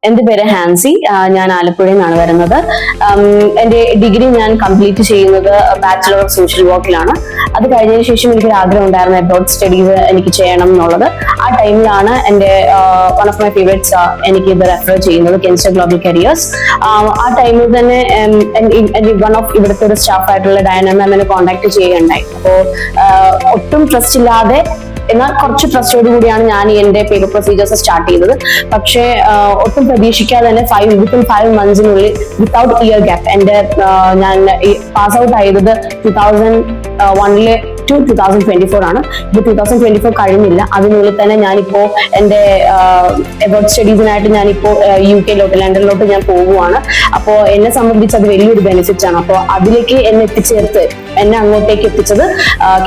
എൻ്റെ പേര് ഹാൻസി. ഞാൻ ആലപ്പുഴയിൽ നിന്നാണ് വരുന്നത്. എൻ്റെ ഡിഗ്രി ഞാൻ കംപ്ലീറ്റ് ചെയ്യുന്നത് ബാച്ചിലർ ഓഫ് സോഷ്യൽ വർക്കിലാണ്. അത് കഴിഞ്ഞതിന് ശേഷം എനിക്കൊരു ആഗ്രഹം ഉണ്ടായിരുന്നു അബ്രോഡ് സ്റ്റഡീസ് എനിക്ക് ചെയ്യണം എന്നുള്ളത്. ആ ടൈമിലാണ് എൻ്റെ വൺ ഓഫ് മൈ ഫേവറേറ്റ്സ് എനിക്ക് ഇത് റെഫർ ചെയ്യുന്നത് കെൻസ്റ്റർ ഗ്ലോബൽ കരിയേഴ്സ്. ആ ടൈമിൽ തന്നെ വൺ ഓഫ് ഇവിടുത്തെ ഒരു സ്റ്റാഫ് ആയിട്ടുള്ള ഡയന മാമിനെ കോൺടാക്ട് ചെയ്യുകയുണ്ടായി. അപ്പോൾ ഒട്ടും ട്രസ്റ്റ് ഇല്ലാതെ എന്നാൽ കുറച്ച് ട്രസ്റ്റോട് കൂടിയാണ് ഞാൻ എന്റെ പേപ്പർ പ്രൊസീജിയേഴ്സ് സ്റ്റാർട്ട് ചെയ്തത്. പക്ഷേ ഒട്ടും പ്രതീക്ഷിക്കാതെ തന്നെ within 5 months without year gap ഞാൻ പാസ് ഔട്ട് ആയത് 2001 to 2024 ആണ്. ഇത് 2024 കഴിഞ്ഞില്ല. അതിനുള്ളിൽ തന്നെ ഞാനിപ്പോ എന്റെ അബ്രോഡ് സ്റ്റഡീസിനായിട്ട് ഞാനിപ്പോ UK ലണ്ടനിലോട്ട് ഞാൻ പോവുകയാണ്. അപ്പോൾ എന്നെ സംബന്ധിച്ച് അത് വലിയൊരു ബെനിഫിറ്റ് ആണ്. അപ്പോൾ അതിലേക്ക് എന്നെ അങ്ങോട്ടേക്ക് എത്തിച്ചത്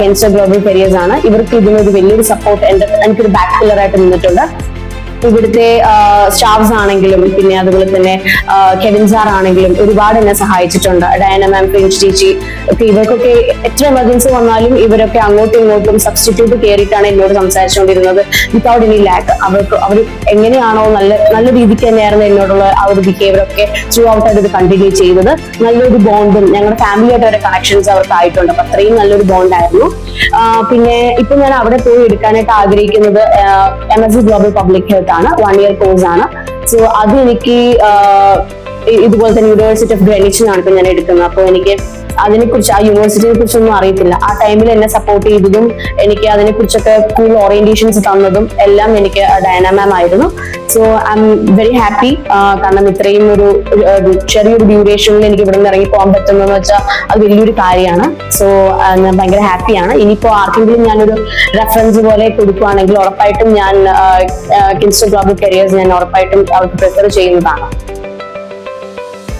കെൻസ്റ്റർ ഗ്ലോബൽ കരിയേഴ്സ് ആണ്. ഇവർക്ക് ഇതിനൊരു വലിയൊരു സപ്പോർട്ട് എനിക്കൊരു ബാക്ക് പില്ലർ ആയിട്ട് നിന്നിട്ടുണ്ട്. ഇവിടുത്തെ സ്റ്റാഫ്സ് ആണെങ്കിലും പിന്നെ അതുപോലെ തന്നെ കെവിൻ സാർ ആണെങ്കിലും ഒരുപാട് എന്നെ സഹായിച്ചിട്ടുണ്ട്. ഡയന മാം, ഫ്രഞ്ച് ചേച്ചി ഒക്കെ, ഇവർക്കൊക്കെ എത്ര എമർജൻസി വന്നാലും ഇവരൊക്കെ അങ്ങോട്ടും ഇങ്ങോട്ടും സബ്സ്റ്റിറ്റ്യൂട്ട് കയറിയിട്ടാണ് എന്നോട് സംസാരിച്ചുകൊണ്ടിരുന്നത് വിത്തൗട്ട് എനി ലാക്ക്. അവർ എങ്ങനെയാണോ നല്ല രീതിക്ക് തന്നെയായിരുന്നു എന്നോടുള്ള ആ ഒരു ബിഹേവിയർ ഒക്കെ ത്രൂ ഔട്ട് ആയിട്ട് ഇത് കണ്ടിന്യൂ ചെയ്തത്. നല്ലൊരു ബോണ്ടും ഞങ്ങളുടെ ഫാമിലിയായിട്ട് അവരുടെ കണക്ഷൻസ് അവർക്ക് ആയിട്ടുണ്ട്. അപ്പൊ അത്രയും നല്ലൊരു ബോണ്ടായിരുന്നു. പിന്നെ ഇപ്പൊ ഞാൻ അവിടെ പോയി എടുക്കാനായിട്ട് ആഗ്രഹിക്കുന്നത് MSc ഗ്ലോബൽ പബ്ലിക് ഹെൽത്ത് ആണ്. 1 year കോഴ്സ് ആണ്. സോ അത് എനിക്ക് ഇതുപോലെ തന്നെ യൂണിവേഴ്സിറ്റി ഓഫ് ഗ്രെനിച്ചിലാണ് ഇപ്പൊ ഞാൻ എടുക്കുന്നത്. അപ്പോൾ എനിക്ക് അതിനെക്കുറിച്ച് ആ യൂണിവേഴ്സിറ്റിയെ കുറിച്ചൊന്നും അറിയത്തില്ല. ആ ടൈമിൽ എന്നെ സപ്പോർട്ട് ചെയ്തതും എനിക്ക് അതിനെക്കുറിച്ചൊക്കെ കൂടുതൽ ഓറിയന്റേഷൻസ് തന്നതും എല്ലാം എനിക്ക് ഡയന മാം ആയിരുന്നു. So I am very happy. കാരണം ഇത്രയും ഒരു ചെറിയൊരു ഡ്യൂറേഷനിൽ എനിക്ക് ഇവിടെ നിന്ന് ഇറങ്ങി പോകാൻ പറ്റുന്നതെന്ന് വെച്ചാൽ അത് വലിയൊരു കാര്യമാണ്. സോ ഞാൻ ഭയങ്കര ഹാപ്പിയാണ്. ഇനിയിപ്പോ ആർക്കെങ്കിലും ഞാനൊരു റെഫറൻസ് പോലെ കൊടുക്കുകയാണെങ്കിൽ ഉറപ്പായിട്ടും ഞാൻ കെൻസ്റ്റർ ഗ്ലോബൽ കരിയേഴ്സ് ഞാൻ ഉറപ്പായിട്ടും അവർക്ക് പ്രിഫർ ചെയ്യുന്നതാണ്.